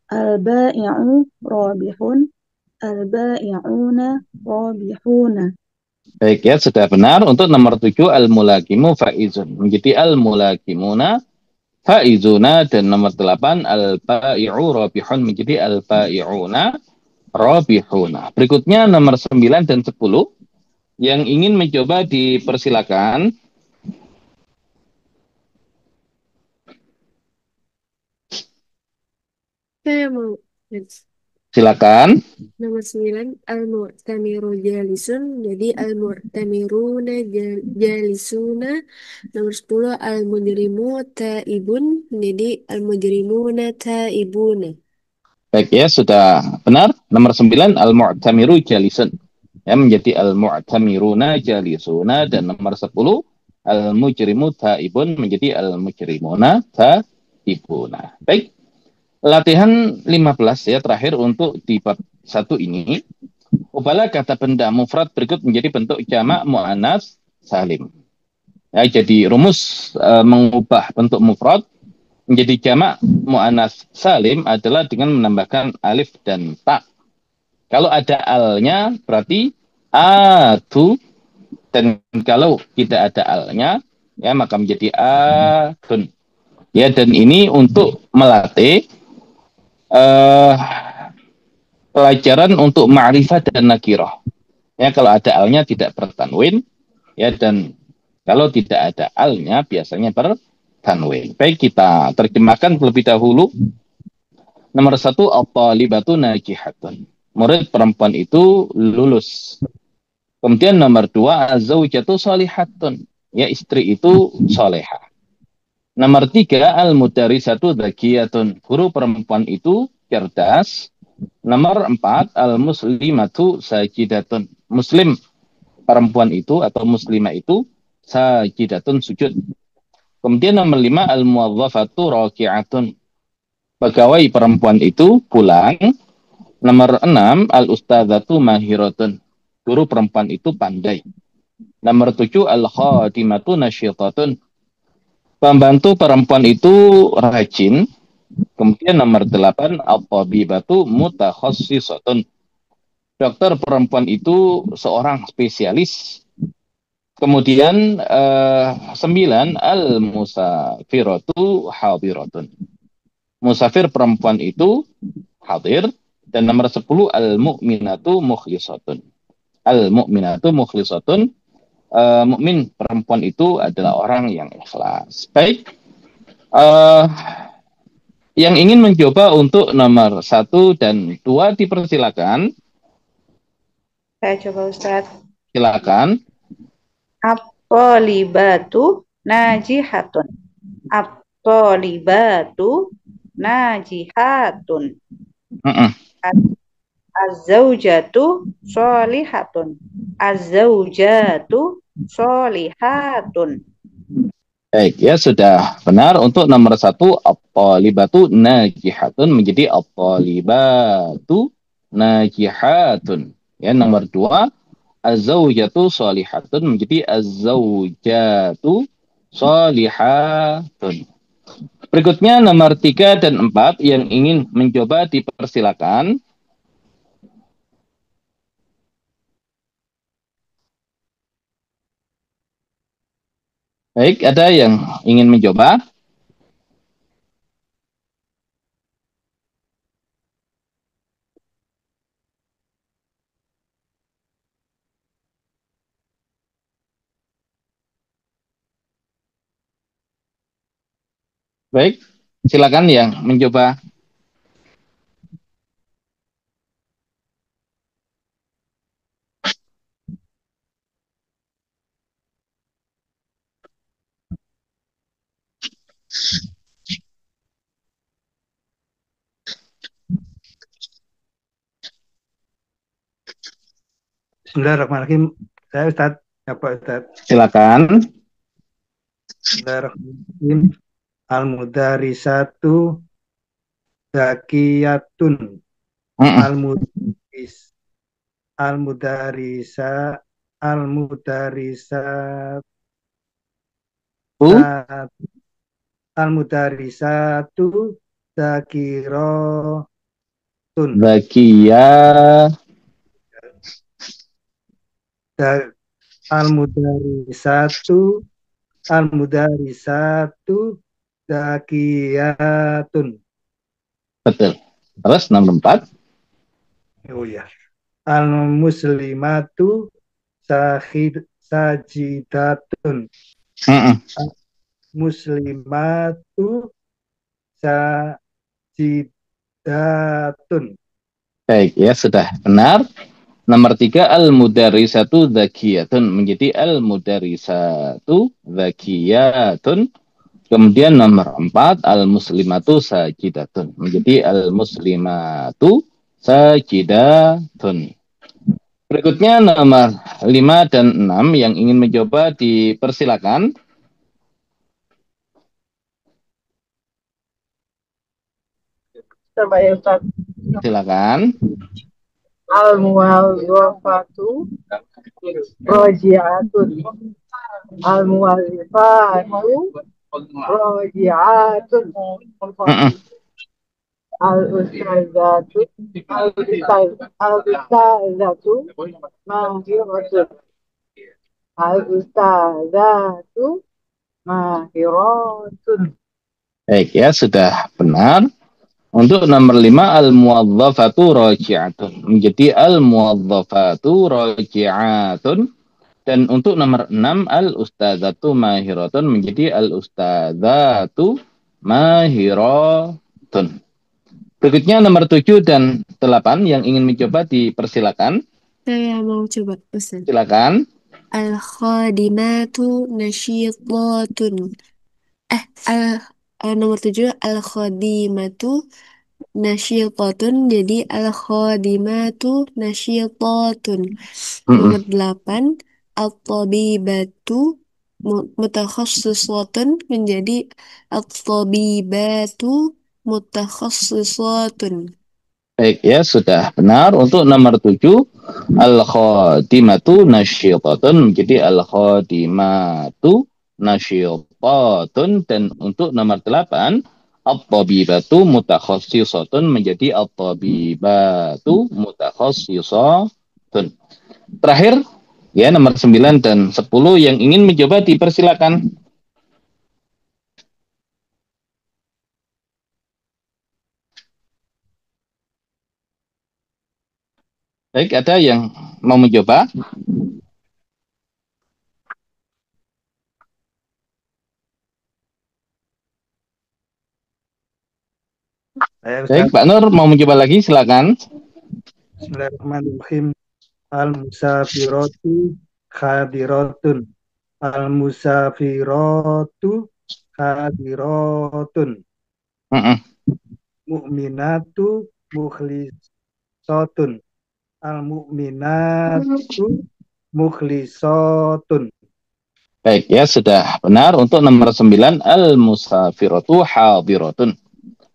Al-ba'i'u rabihun. Al-ba'i'una rabihuna. Baik ya, sudah benar. Untuk nomor 7, al-mulakimu faizun menjadi al-mulakimuna faizuna, dan nomor 8, al-ba'i'u rabihun menjadi al-ba'i'una rabihuna. Berikutnya nomor 9 dan 10 yang ingin mencoba dipersilakan. Saya mau. Silakan. Nomor 9, al-mu'tamiru jalisun, jadi al-mu'tamiruna jalisuna. Nomor 10, al-mujrimu taibun, jadi al-mujrimuna taibuna. Baik ya, sudah benar. Nomor 9, al-mu'tamiru jalisun ya menjadi al-mu'tamiruna jalisuna, dan nomor 10, al-mujrimu taibun menjadi al-mujrimuna taibuna. Baik. Latihan 15 ya terakhir untuk di bab 1 ini. Ubahlah kata benda mufrad berikut menjadi bentuk jamak muannats salim. Ya, jadi rumus mengubah bentuk mufrad menjadi jamak muannats salim adalah dengan menambahkan alif dan ta. Kalau ada alnya berarti atu, dan kalau tidak ada alnya ya maka menjadi atun. Ya, dan ini untuk melatih pelajaran untuk ma'rifat dan nakirah. Ya, kalau ada alnya tidak bertanwin, ya, dan kalau tidak ada alnya biasanya bertanwin. Baik, kita terjemahkan terlebih dahulu. Nomor 1, at-talibatu najihatun. Murid perempuan itu lulus. Kemudian nomor 2, az-zawjatu shalihatun. Ya, istri itu solehah. Nomor 3, al-mudarisatu dzakiyatun. Guru perempuan itu cerdas. Nomor 4, al-muslimatu sajidatun. Muslim perempuan itu atau muslimah itu sajidatun, sujud. Kemudian nomor 5, al-muwazzafatu raki'atun. Pegawai perempuan itu pulang. Nomor 6, al-ustadzatu mahiratun. Guru perempuan itu pandai. Nomor 7, al-khadimatu nasyitatun. Pembantu perempuan itu rajin. Kemudian nomor 8, at-tabibatu mutakhassisatun. Dokter perempuan itu seorang spesialis. Kemudian 9, al-musafiratu hadiratun. Musafir perempuan itu hadir. Dan nomor 10, al-mu'minatu mukhlisatun. Al-mu'minatu mukhlisatun. Mukmin perempuan itu adalah orang yang ikhlas. Baik. Yang ingin mencoba untuk nomor 1 dan 2 dipersilakan. Saya coba Ustaz. Silakan. At-talibatu najihatun. At-talibatu najihatun. Mm-mm. Az-zaujatu sholihatun. Az-zaujatu sholihatun. Baik, ya sudah benar. Untuk nomor 1, at-talibatu najihatun menjadi at-talibatu najihatun. Ya, nomor 2, az-zaujatu sholihatun menjadi az-zaujatu sholihatun. Berikutnya nomor 3 dan 4 yang ingin mencoba dipersilakan. Baik, ada yang ingin mencoba? Baik, silakan yang mencoba. Bismillahirrahmanirrahim. Saya Ustaz. Apa Ustaz? Silakan. Bismillahirrahmanirrahim. Al-mudarisatu zakiyatun. Mm-mm. Al-mudaris. Al-mudarisa. Al-mudarisa. Al-mudarisatu zakiratun. Zakia. Al-mudarisatu zakiyatun. Betul. Terus nomor 4. Oh ya. Al-muslimatu sajidatun. Mm-mm. Muslimatu sajidatun. Baik, ya sudah benar. Nomor 3, al-mudarisatu zakiyatun menjadi al-mudarisatu zakiyatun. Kemudian nomor 4, al-muslimatu sajidatun menjadi al-muslimatu sajidatun. Berikutnya nomor 5 dan 6 yang ingin mencoba dipersilakan. Coba ya Ustaz. Silakan. Al-muwazzafatu roji'atun. Al-muwazzafatu roji'atun. Mm-mm. Al-ustazatu al-ustazatu mahiratun. Al-ustazatu mahiratun. Baik, ya sudah benar. Untuk nomor 5, al-muwazzafatu raji'atun menjadi al-muwazzafatu raji'atun. Dan untuk nomor 6, al-ustadzatu mahiratun menjadi al-ustadzatu mahiratun. Berikutnya nomor 7 dan 8 yang ingin mencoba dipersilakan. Saya mau coba, Ustaz. Silakan. Al-khadimatu nasyitatun. Nomor 7, al-khadimatu nasyitatun, jadi al-khadimatu nasyitatun. Nomor 8, at-tabibatu mutakhassisatun menjadi at-tabibatu mutakhassisatun. Baik, ya sudah benar. Untuk nomor 7, al-khadimatu nasyitatun menjadi al-khadimatu nasyitatun. Dan untuk nomor 8, at-tabibatu mutakhassisatun menjadi at-tabibatu mutakhassisatun. Terakhir, ya nomor 9 dan 10 yang ingin mencoba dipersilakan. Baik, ada yang mau mencoba? Baik, Pak Nur mau mencoba lagi, silakan. Bismillahirrahmanirrahim. Al-musafiratu khadiratun. Al-musafiratu khadiratun. mu'minatu mukhlisatun. Al-mu'minatu mukhlisatun. Baik, ya sudah benar. Untuk nomor 9, al-musafiratu hadiratun.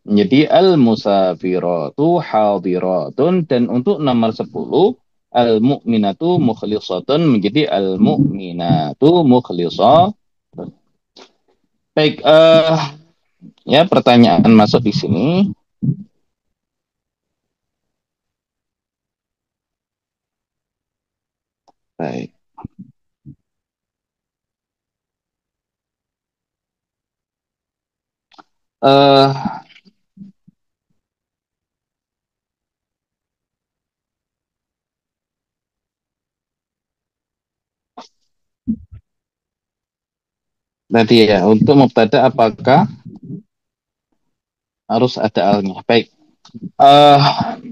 Jadi al-musafiratu hadiratun. Dan untuk nomor 10, al-mu'minatu mukhlisatun menjadi al-mu'minatu mukhlisatun. Baik, ya pertanyaan masuk di sini. Baik. Tadi ya, untuk mubtada apakah harus ada alnya? Baik.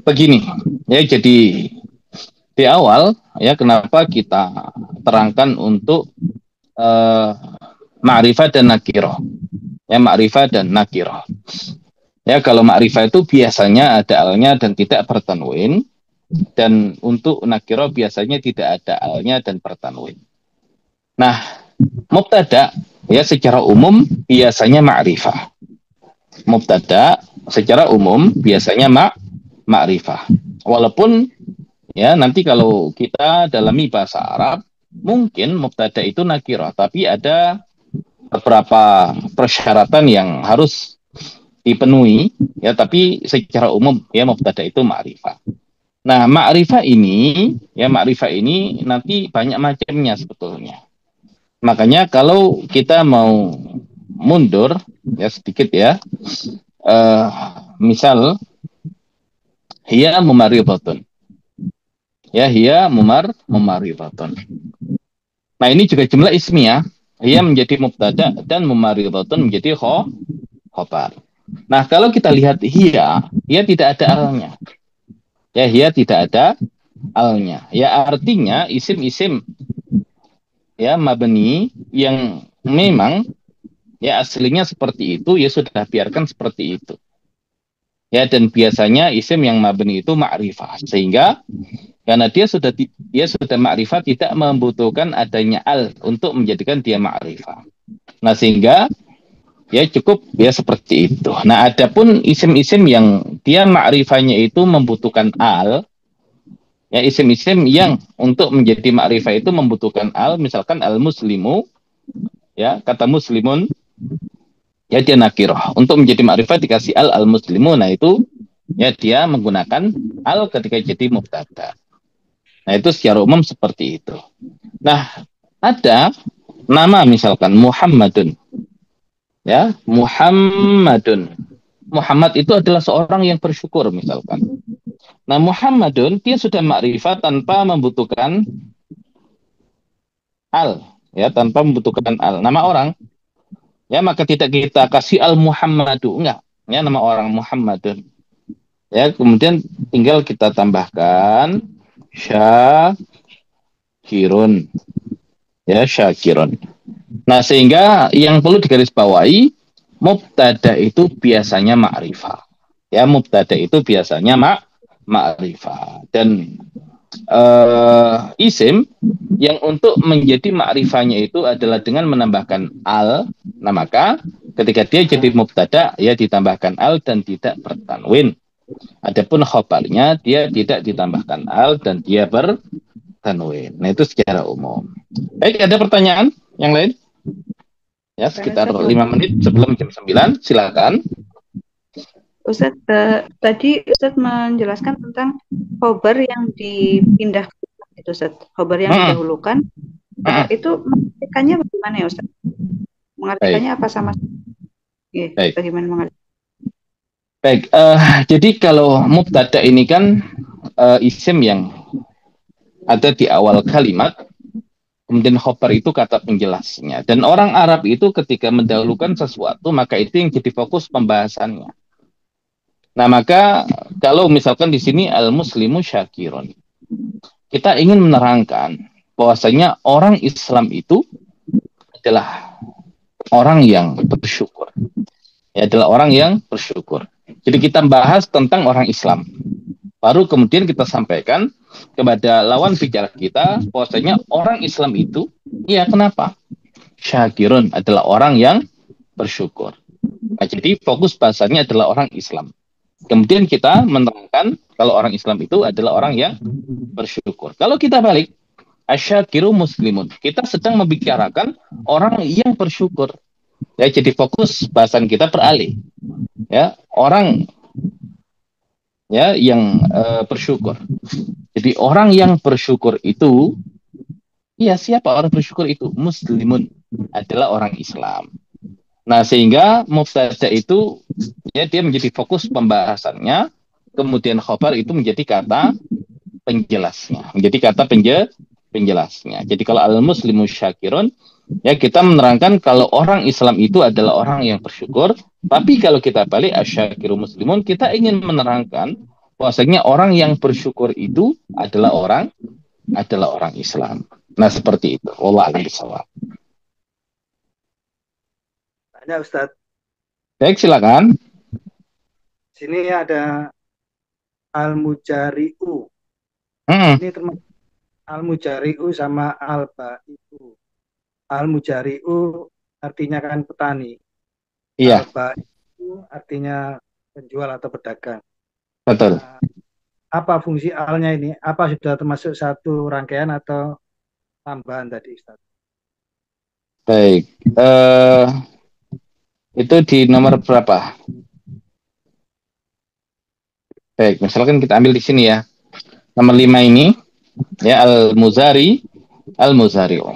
Begini, ya jadi di awal ya kenapa kita terangkan untuk ma'rifah dan nakirah. Ya, ma'rifah dan nakirah. Ya, kalau ma'rifah itu biasanya ada alnya dan tidak bertanwin, dan untuk nakirah biasanya tidak ada alnya dan bertanwin. Nah, mubtada ya secara umum biasanya ma'rifah. Mubtada secara umum biasanya ma'rifah. Walaupun ya nanti kalau kita dalami bahasa Arab mungkin mubtada itu nakirah, tapi ada beberapa persyaratan yang harus dipenuhi ya, tapi secara umum ya mubtada itu ma'rifah. Nah, ma'rifah ini nanti banyak macamnya sebetulnya. Makanya kalau kita mau mundur ya sedikit ya, misal hiya mumaridatun. Ya, hiya mumaridatun. Nah, ini juga jumlah ismiyah. Hiya menjadi mubtada dan mumaridatun menjadi khobar. Nah, kalau kita lihat hiya tidak ada alnya. Ya, hiya tidak ada alnya. Ya, artinya isim-isim ya mabni yang memang ya aslinya seperti itu, ya sudah biarkan seperti itu. Ya, dan biasanya isim yang mabni itu ma'rifah, sehingga karena dia sudah ma'rifah tidak membutuhkan adanya al untuk menjadikan dia ma'rifah. Nah, sehingga ya cukup ya seperti itu. Nah, adapun isim-isim yang dia ma'rifahnya itu membutuhkan al, ya isim-isim yang untuk menjadi ma'rifah itu membutuhkan al, misalkan al-muslimu, ya kata muslimun, ya dia nakirah. Untuk menjadi ma'rifah dikasih al-muslimu, nah itu ya dia menggunakan al ketika jadi mubtada. Nah, itu secara umum seperti itu. Nah, ada nama misalkan Muhammadun. Ya, Muhammadun. Muhammad itu adalah seorang yang bersyukur misalkan. Nah, Muhammadun dia sudah ma'rifah tanpa membutuhkan al, ya tanpa membutuhkan al. Nama orang, ya maka tidak kita kasih al-Muhammadu, enggak. Ya, nama orang Muhammadun. Ya, kemudian tinggal kita tambahkan syakirun. Ya, syakirun. Nah, sehingga yang perlu digarisbawahi, mubtada itu biasanya ma'rifah. Ya, mubtada itu biasanya ma'rifah. Dan isim yang untuk menjadi ma'rifahnya itu adalah dengan menambahkan al. Nah, maka ketika dia jadi mubtada, ya ditambahkan al dan tidak bertanwin. Adapun khobarnya dia tidak ditambahkan al dan dia bertanwin. Nah, itu secara umum. Baik, ada pertanyaan yang lain? Ya, sekitar 5 menit sebelum jam 9, silakan. Ustaz, tadi Ustaz menjelaskan tentang khobar yang dipindahkan itu, Ustaz. Khobar yang didahulukan. Itu mengartikannya bagaimana ya, Ustaz? Mengartikannya apa sama? Bagaimana mengartikan? Baik, jadi kalau mubtada ini kan isim yang ada di awal kalimat, kemudian khobar itu kata penjelasnya. Dan orang Arab itu ketika mendahulukan sesuatu, maka itu yang jadi fokus pembahasannya. Nah, maka kalau misalkan di sini al-muslimu syakirun, kita ingin menerangkan bahwasanya orang Islam itu adalah orang yang bersyukur. Ya, adalah orang yang bersyukur. Jadi kita bahas tentang orang Islam. Baru kemudian kita sampaikan kepada lawan bicara kita bahwasanya orang Islam itu, ya kenapa? Syakirun adalah orang yang bersyukur. Nah, jadi fokus bahasanya adalah orang Islam. Kemudian kita menerangkan kalau orang Islam itu adalah orang yang bersyukur. Kalau kita balik, asyakiru muslimun. Kita sedang membicarakan orang yang bersyukur. Ya, jadi fokus bahasan kita beralih. Ya, orang ya yang bersyukur. Jadi orang yang bersyukur itu, ya siapa orang bersyukur itu? Muslimun adalah orang Islam. Nah, sehingga mubtada itu ya dia menjadi fokus pembahasannya, kemudian khabar itu menjadi kata penjelasnya, menjadi kata penjelasnya. Jadi kalau al-muslimu syakirun, ya kita menerangkan kalau orang Islam itu adalah orang yang bersyukur. Tapi kalau kita balik asyakiru muslimun, kita ingin menerangkan bahwasanya orang yang bersyukur itu adalah orang Islam. Nah, seperti itu. Wallahu a'lam bishawab. Tanya Ustadz, Baik, silakan. sini ada al-mujari'u. Hmm. Ini termasuk al-mujari'u sama al-ba'i'u. Al-mujari'u artinya kan petani. Iya, Al-ba'i'u artinya penjual atau pedagang. betul. Nah, apa fungsi al-nya ini? Apa sudah termasuk satu rangkaian atau tambahan tadi Ustadz? Baik. Itu di nomor berapa? Baik, misalkan kita ambil di sini ya. Nomor 5 ini ya al-muzari'u.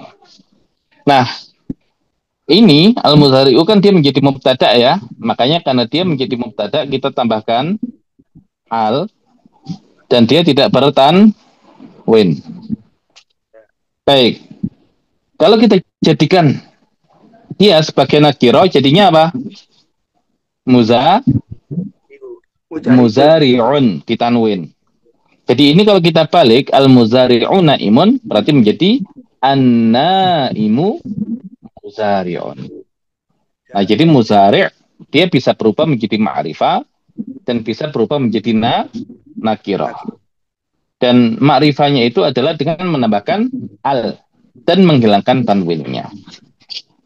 Nah, ini al-muzari'u kan dia menjadi mubtada ya. Makanya karena dia menjadi mubtada kita tambahkan al dan dia tidak bertanwin. Baik. Kalau kita jadikan dia sebagai nakiro jadinya apa? Muzari'un ditanwin. Jadi ini kalau kita balik al-muzari'u naimun berarti menjadi an-naimu muzari'un. Nah, jadi muzari' dia bisa berubah menjadi ma'rifah dan bisa berubah menjadi nakirah. Dan ma'rifahnya itu adalah dengan menambahkan al dan menghilangkan tanwinnya.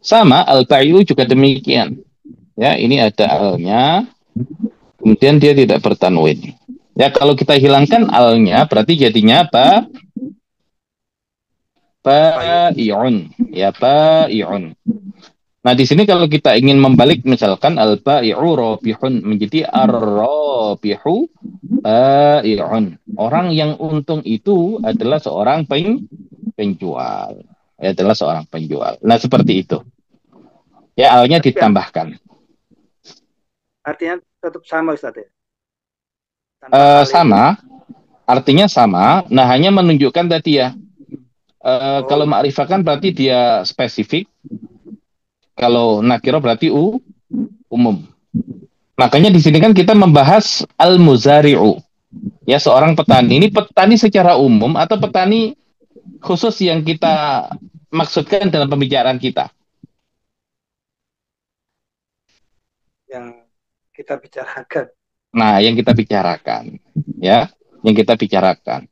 Sama al-ba'i'u juga demikian. Ya, ini ada al-nya, kemudian dia tidak bertanwin. Ya, kalau kita hilangkan al-nya berarti jadinya apa? Ba'i'un. Ya, ba'i'un. Nah, di sini kalau kita ingin membalik misalkan al-ba'i'u rabihun menjadi ar-rabihu ba'i'un. Orang yang untung itu adalah seorang penjual. Ya, adalah seorang penjual. Nah, seperti itu. Ya, al-nya ditambahkan. Artinya tetap sama Ustaz ya? Sama, artinya sama. Nah, hanya menunjukkan tadi ya. Kalau ma'rifah kan berarti dia spesifik. Kalau nakiro berarti umum. Makanya di sini kan kita membahas al-muzari'u. Ya, seorang petani. Ini petani secara umum atau petani khusus yang kita maksudkan dalam pembicaraan kita? Yang kita bicarakan. Nah, yang kita bicarakan. Ya, yang kita bicarakan.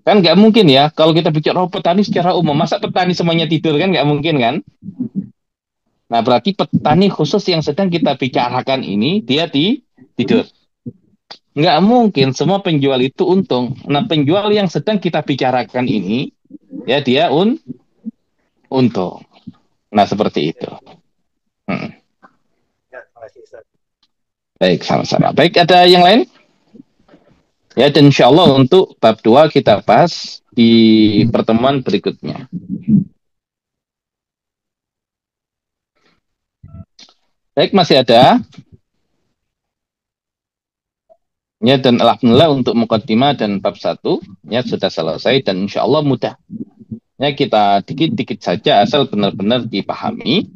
Kan nggak mungkin ya, kalau kita bicara petani secara umum. Masa petani semuanya tidur kan? Nggak mungkin kan? Nah, berarti petani khusus yang sedang kita bicarakan ini, dia tidur. Nggak mungkin semua penjual itu untung. Nah, penjual yang sedang kita bicarakan ini, ya dia untung. Nah, seperti itu. Ya, terima kasih Ustaz. Baik, sama-sama. Baik, ada yang lain? Ya, dan insya Allah untuk bab 2 kita bahas di pertemuan berikutnya. Baik, masih ada. Ya, dan alhamdulillah untuk muqaddimah dan bab 1 ya sudah selesai dan insya Allah mudah. Ya, kita dikit-dikit saja asal benar-benar dipahami.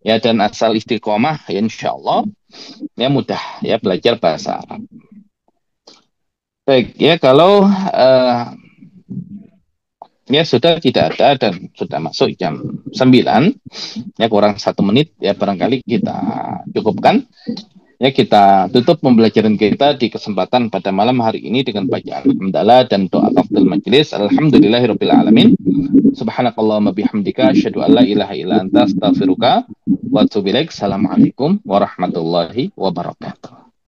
Ya, dan asal istiqomah ya insya Allah ya mudah ya belajar bahasa Arab. Baik, ya kalau ya sudah tidak ada dan sudah masuk jam 9 ya kurang 1 menit ya barangkali kita cukupkan Ya, kita tutup pembelajaran kita di kesempatan pada malam hari ini dengan bacaan hamdalah dan doa kaftul majlis. Alhamdulillahirabbil alamin. Subhanakallahumma bihamdika asyhadu an la ilaha illa anta astaghfiruka wa atubu ilaik. Assalamualaikum warahmatullahi wabarakatuh.